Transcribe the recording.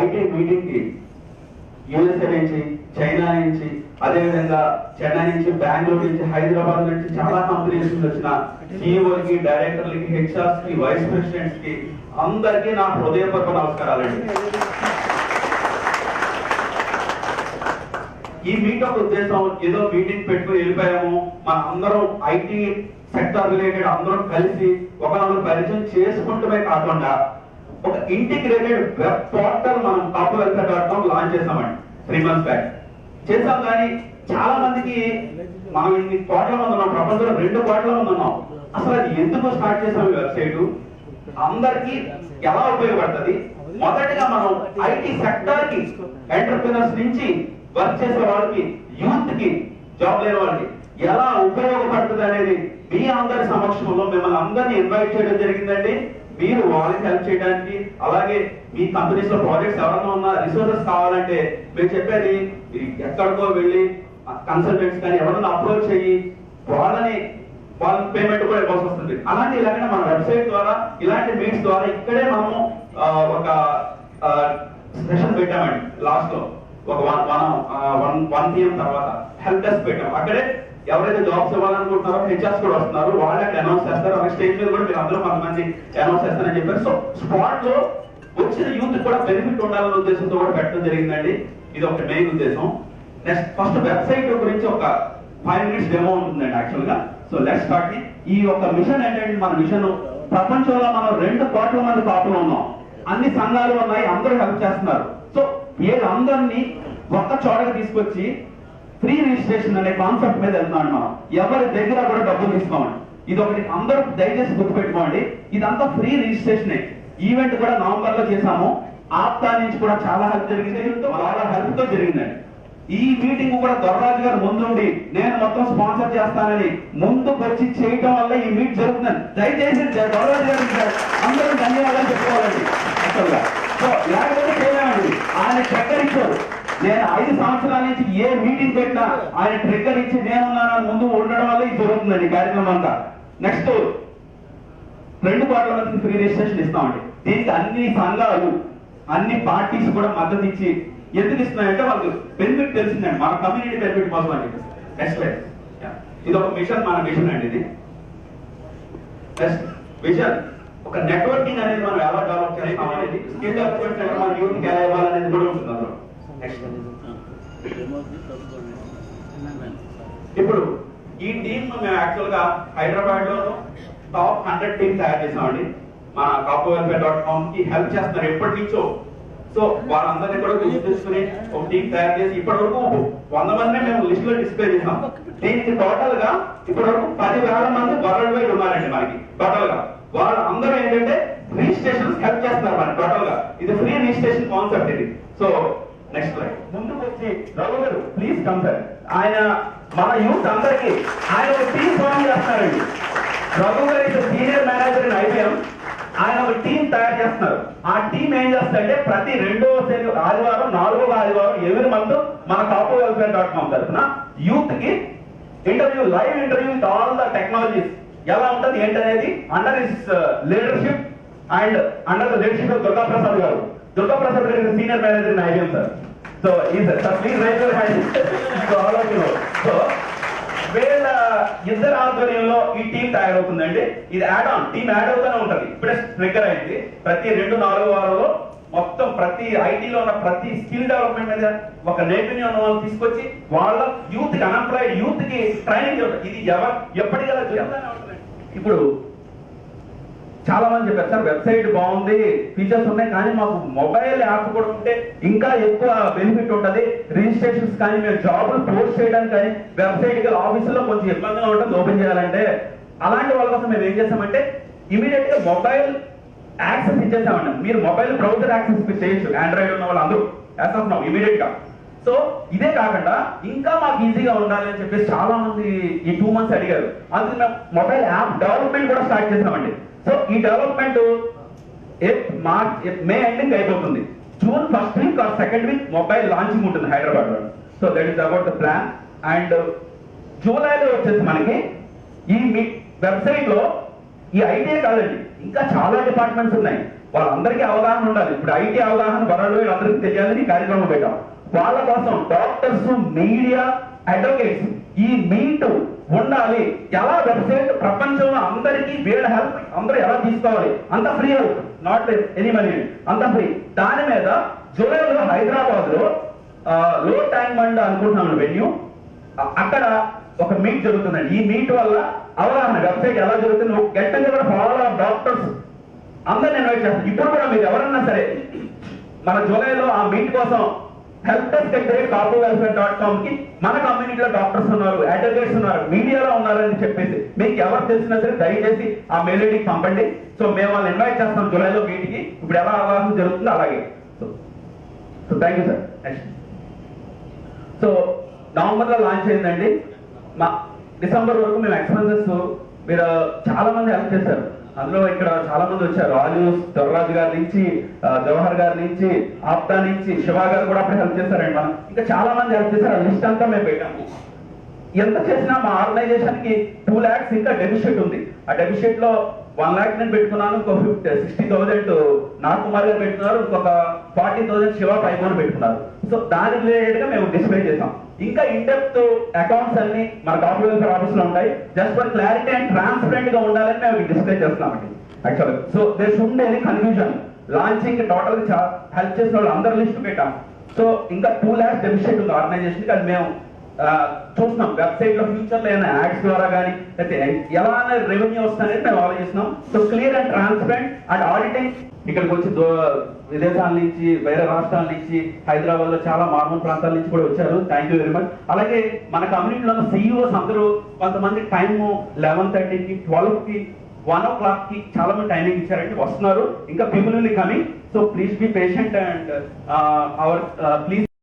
IT meeting కి USA నుంచి, China నుంచి, అదేవిధంగా చెన్నై నుంచి, బెంగళూరు నుంచి, హైదరాబాద్ నుంచి చాలా కంపెనీస్ నుంచి వచ్చిన సిఇఓలకి, డైరెక్టర్లకి, హెచ్ఆర్స్ కి, వైస్ ప్రెసిడెంట్స్ కి అందరికీ నా హృదయపూర్వక నమస్కారాలండి. ఈ మీటప్ ఉద్దేశం ఏదో మీటింగ్ పెట్టుకుని వెళ్ళిపోయాము, మన అందరం ఐటీ సెక్టర్ రిలేటెడ్ అందరం కలిసి ఒకరినొకరు పరిచయం చేసుకుంటూనే కాకుండా ఒక ఇంటిగ్రేటెడ్ వెబ్ పోర్టల్ మనం CopWelfare.com లాంచ్ చేసామండి 3 months బ్యాక్. చేసాం కానీ చాలా మందికి మనం ఇన్ని కోట్ల మంది ఉన్నాం, ప్రపంచంలో 2 కోట్ల మంది ఉన్నాం, అసలు అది ఎందుకు స్టార్ట్ చేసాం ఈ వెబ్సైట్, అందరికి ఎలా ఉపయోగపడుతుంది, మొదటిగా మనం ఐటీ సెక్టర్ కి ఎంటర్ప్రినర్స్ నుంచి వర్క్ చేసే వాళ్ళకి, యూత్ కి, జాబ్ లేని వాళ్ళకి ఎలా ఉపయోగపడుతుంది అనేది మీ అందరి సమక్షంలో మిమ్మల్ని అందరినీ ఇన్వైట్ చేయడం జరిగిందండి. మీరు వాళ్ళకి హెల్ప్ చేయడానికి, అలాగే మీ కంపెనీస్ లో ప్రాజెక్ట్స్ ఎవరైనా ఉన్నా రిసోర్సెస్ కావాలంటే మీరు చెప్పేది ఎక్కడికో వెళ్ళి కన్సల్టెంట్స్ కానీ ఎవరైనా అప్రోచ్ చేయి వాళ్ళ పేమెంట్ కూడా ఇవ్వాల్సి వస్తుంది. అలాంటి ఇలాగే మన వెబ్సైట్ ద్వారా ఇలాంటి మీట్స్ ద్వారా ఇక్కడే మనము ఒక సెషన్ పెట్టామండి. లాస్ట్ లో ఒక 1 PM తర్వాత హెల్ప్ డెస్క్ పెట్టాం. అక్కడే ఎవరైతే జాబ్స్ ఇవ్వాలనుకుంటున్నారో హెచ్ఆర్స్ కూడా వస్తున్నారు, వాళ్ళకి అనౌన్స్ చేస్తారు. అలాగే స్టేజ్ మీద కూడా మీరు అందరూ కొంతమంది అనౌన్స్ చేస్తారని చెప్పారు. సో స్పాట్ లో వచ్చిన యూత్ కూడా బెనిఫిట్ ఉండాలనే ఉద్దేశంతో కూడా పెట్టడం జరిగిందండి. ఇది ఒక మెయిన్ ఉద్దేశం. నెక్స్ట్ ఫస్ట్ వెబ్సైట్ గురించి ఒక 5 minutes డెమో ఉంటుందండి యాక్చువల్ గా. So let's start. ఈ ఒక మిషన్ ఏంటంటే, మన మిషన్ ప్రపంచంలో మనం 2 కోట్ల మంది కాపులు ఉన్నాం, అన్ని సంఘాలు ఉన్నాయి, అందరూ హెల్ప్ చేస్తున్నారు. సో వీళ్ళందరినీ ఒక్క చోటకి తీసుకొచ్చి ఫ్రీ రిజిస్ట్రేషన్ అనే కాన్సెప్ట్ మీద వెళ్తున్నాడు. మనం ఎవరి దగ్గర కూడా డబ్బులు తీసుకోమండి. ఇది ఒకటి అందరూ దయచేసి గుర్తుపెట్టుకోండి. ఇదంతా ఫ్రీ రిజిస్ట్రేషన్. ఈవెంట్ కూడా నవంబర్ లో చేసాము. ఆప్తా నుంచి కూడా చాలా హెల్ప్ జరిగింది, వాళ్ళ హెల్ప్ తో జరిగిందండి. ఈ మీటింగ్ కూడా దొరరాజు గారు ముందుండి నేను మొత్తం స్పాన్సర్ చేస్తానని ముందుకు వచ్చి చేయటం వల్ల ఈ మీట్ జరుగుతుంది. దయచేసి దొరరాజు గారికి అందరూ ధన్యవాదాలు చెప్పుకోవాలండి. అసలుగా సో లేకపోతే చేయలేమండి. ఆయన ట్రిగ్గర్ ఇచ్చారు. నేను 5 సంవత్సరాల నుంచి ఏ మీటింగ్ పెట్టినా ఆయన ట్రిగ్గర్ ఇచ్చి నేనున్నానని ముందు ఉండడం వల్ల ఇది జరుగుతుందండి కార్యక్రమం అంతా. నెక్స్ట్ 2 కోట్ల మందికి ఫ్రీ రిజిస్ట్రేషన్ ఇస్తామండి. దీనికి అన్ని సంఘాలు, అన్ని పార్టీస్ కూడా మద్దతు ఇచ్చి ఎందుకు ఇస్తున్నాయంటే వాళ్ళకి బెనిఫిట్ తెలిసిందండి, మన కమ్యూనిటీ బెనిఫిట్ కోసం అని చెప్పేసి. నెక్స్ట్ లైఫ్ ఇది ఒక మిషన్, మన మిషన్ అండి ఇది. నెక్స్ట్ విజన్, ఒక నెట్వర్కింగ్ అనేది మనం ఎలా డెవలప్ చేస్తాం అనేది, స్కిల్ డెవలప్మెంట్ మన యూత్ ఎలా ఇవ్వాలనేది కూడా ఉంటుంది అందులో. ఇప్పుడు ఈ టీమ్ మేము యాక్చువల్ గా హైదరాబాద్ లో టాప్ 100 టీమ్ తయారు చేసామండి. మన CopWelfare.com కి హెల్ప్ చేస్తున్నారు ఎప్పటి నుంచో. సో వాళ్ళందరినీ కూడా తీసుకుని ఒక టీం తయారు చేసి ఇప్పటి వరకు 100 మందిని మేము లిస్ట్ లో డిస్ప్లే చేసాం. దీనికి టోటల్ గా ఇప్పటి వరకు 10,000 మంది వరల్డ్ వైడ్ ఉన్నారండి మనకి టోటల్ గా. వాళ్ళందరూ ఏంటంటే రిజిస్ట్రేషన్ హెల్ప్ చేస్తున్నారు మనకి టోటల్ గా. ఇది ఫ్రీ రిజిస్ట్రేషన్ కాన్సెప్ట్ ఇది. సో నెక్స్ట్ లైన్ ముందుకు వచ్చి రఘు గారు ప్లీజ్ కమ్ సార్. ఆయన మన యూత్ అందరికి ఆయన ఒక టీం ఫామ్ చేస్తున్నారండి. రఘు గారు is senior manager in IBM. ఆయన ఒక టీం తయారు చేస్తున్నారు. ఆ టీం ఏం చేస్తారంటే ప్రతి 2వ ఆదివారం 4వ ఆదివారం ఎవరి మంత్ మన CopWelfare.com తరఫున యూత్ కి interview, live interview with all the technologies ఎలా ఉంటుంది ఏంటనేది under his leadership and under the leadership of Durga Prasad garu. Durga Prasad garu senior manager in IBM sir. So ఈ sir please raise your hand. So all of you. So వీళ్ళ ఇద్దరు ఆధ్వర్యంలో ఈ team తయారవుతుందండి. ఇది add on team add అవుతూనే ఉంటది. ఇప్పుడే ట్రిగ్గర్ అయింది. ప్రతి 2-4 వారాల్లో మొత్తం ప్రతి ఐటీలో ఉన్న ప్రతి స్కిల్ డెవలప్మెంట్ మీద ఒక నైపుణ్యం ఉన్న వాళ్ళు తీసుకొచ్చి వాళ్ళ యూత్ కి, అన్ఎంప్లాయిడ్ యూత్ కి ట్రైనింగ్. ఇది ఎప్పటికైనా జరుగుతూనే ఉంటుంది. ఇప్పుడు చాలా మంది చెప్పారు సార్ వెబ్సైట్ బాగుంది, ఫీచర్స్ ఉన్నాయి, కానీ మాకు మొబైల్ యాప్ కూడా ఉంటే ఇంకా ఎక్కువ బెనిఫిట్ ఉంటుంది. రిజిస్ట్రేషన్స్ కానీ మేము జాబులు పోస్ట్ చేయడానికి కానీ వెబ్సైట్ ఆఫీసులో కొంచెం ఇబ్బందిగా ఉంటుంది ఓపెన్ చేయాలంటే. అలాంటి వాళ్ళ కోసం మేము ఏం చేస్తామంటే ఇమీడియట్ గా మొబైల్ యాక్సెస్ ఇచ్చేసామండి. మీరు మొబైల్ బ్రౌజర్ యాక్సెస్ చేయొచ్చు, ఆండ్రాయిడ్ ఉన్న వాళ్ళు అందరూ వేస్తున్నాం ఇమీడియట్ గా. సో ఇదే కాకుండా ఇంకా మాకు ఈజీగా ఉండాలి అని చెప్పేసి చాలా మంది ఈ 2 months అడిగారు. అందుకు మేము మొబైల్ యాప్ డెవలప్మెంట్ కూడా స్టార్ట్ చేసామండి. సో ఈ డెవలప్మెంట్ మే ఎండింగ్ అయిపోతుంది. June 1st week or 2nd week mobile launching ఉంటుంది హైదరాబాద్ లో. So that is about the plan. And జూలైలో వచ్చేసి మనకి ఈ వెబ్సైట్ లో ఈ ఐటీ కాదండి, ఇంకా చాలా డిపార్ట్మెంట్స్ ఉన్నాయి. వాళ్ళందరికీ అవగాహన ఉండాలి. ఇప్పుడు ఐటీ అవగాహన వరల్డ్ వైడ్ అందరికీ తెలియాలని ఈ కార్యక్రమం పెట్టాం. వాళ్ళ కోసం డాక్టర్స్, మీడియా, అడ్వకేట్స్ ఈ మీట్ ఉండాలి. ఎలా వెబ్సైట్ ప్రపంచంలో అందరికీ వీళ్ళ హెల్ప్ అందరూ ఎలా తీసుకోవాలి, అంత free help, not any money, అంత ఫ్రీ. దాని మీద జూలైలో హైదరాబాద్ లో లో ట్యాంక్ బండ్ అనుకుంటున్నాను వెన్యూ, అక్కడ ఒక మీట్ జరుగుతుందండి. ఈ మీట్ వల్ల అవగాహన వెబ్సైట్ ఎలా జరుగుతుంది, get together for all doctors అందరిని ఇన్వైట్ చేస్తాను. ఇప్పుడు కూడా మీరు ఎవరన్నా సరే మన జూలైలో ఆ మీట్ కోసం helpdesk@kapuwelfare.com కి మన కమ్యూనిటీలో డాక్టర్స్ ఉన్నారు, అడ్వకేట్స్ ఉన్నారు, మీడియాలో ఉన్నారని చెప్పేసి మీకు ఎవరు తెలిసినా సరే దయచేసి ఆ మెయిల్ ఐడికి పంపండి. సో మేము వాళ్ళని ఇన్వైట్ చేస్తాం జూలైలో మీటింగ్కి. ఇప్పుడు ఎలా అవగాహన జరుగుతుందో అలాగే. So thank you sir. Next so నవంబర్లో లాంచ్ అయిందండి. మా డిసెంబర్ వరకు మేము ఎక్స్పెన్సెస్ మీరు చాలా మంది హెల్ప్ చేశారు. అందులో ఇక్కడ చాలా మంది వచ్చారు. ఆల్యూస్ దొరరాజు గారి నుంచి, జవహర్ గారి నుంచి, ఆప్తా నుంచి, శివ గారు కూడా అప్పుడు హెల్ప్ చేశారండి. మనం ఇంకా చాలా మంది హెల్ప్ చేశారు. ఆ లిస్ట్ అంతా మేము పెట్టాము. ఎంత చేసినా మా ఆర్గనైజేషన్ కి 2 lakhs ఇంకా డెబిషిట్ ఉంది. ఆ డెబిషిట్ లో 1 lakh నేను పెట్టుకున్నాను, ఇంకొక 60,000 నాగకుమార్ గారు పెట్టుకున్నారు, ఇంకొక 40,000 శివ పైపోని పెట్టుకున్నారు. సో దాని రిలేటెడ్ గా మేము డిస్ప్లే చేసాం. ఇంకా ఇన్ డెప్త్ అకౌంట్స్ అన్ని మన కాపు వెల్ఫేర్ ఆఫీస్ లో ఉంటాయి. Just for clarity and transparent గా ఉండాలని మేము డిస్ప్లే చేస్తున్నామండి యాక్చువల్గా. So there should any confusion. Launching total గా హెల్ప్ చేసిన వాళ్ళు అందరి లిస్ట్ పెట్టాం. సో ఇంకా 2 lakhs డెబిషిట్ ఉంది ఆర్గనైజేషన్ కి. అది మేము చూస్తున్నాం వెబ్సైట్ లో ఫ్యూచర్ లో ఏమైనా యాడ్స్ ద్వారా కానీ అయితే ఎలా రెవెన్యూ వస్తుందనేది మేము ఆలోచిస్తున్నాం. So clear and transparent and auditing. ఇక్కడికి వచ్చి విదేశాల నుంచి, వేరే రాష్ట్రాల నుంచి, హైదరాబాద్ లో చాలా మారుమూల ప్రాంతాల నుంచి కూడా వచ్చారు. Thank you very much. అలాగే మన కమ్యూనిటీలో ఉన్న CEOs అందరూ కొంతమంది టైమ్ 11:30కి, 12కి, 1 o'clock కి చాలా మంది టైమింగ్ ఇచ్చారంటే వస్తున్నారు. ఇంకా people will coming. So please be patient and our please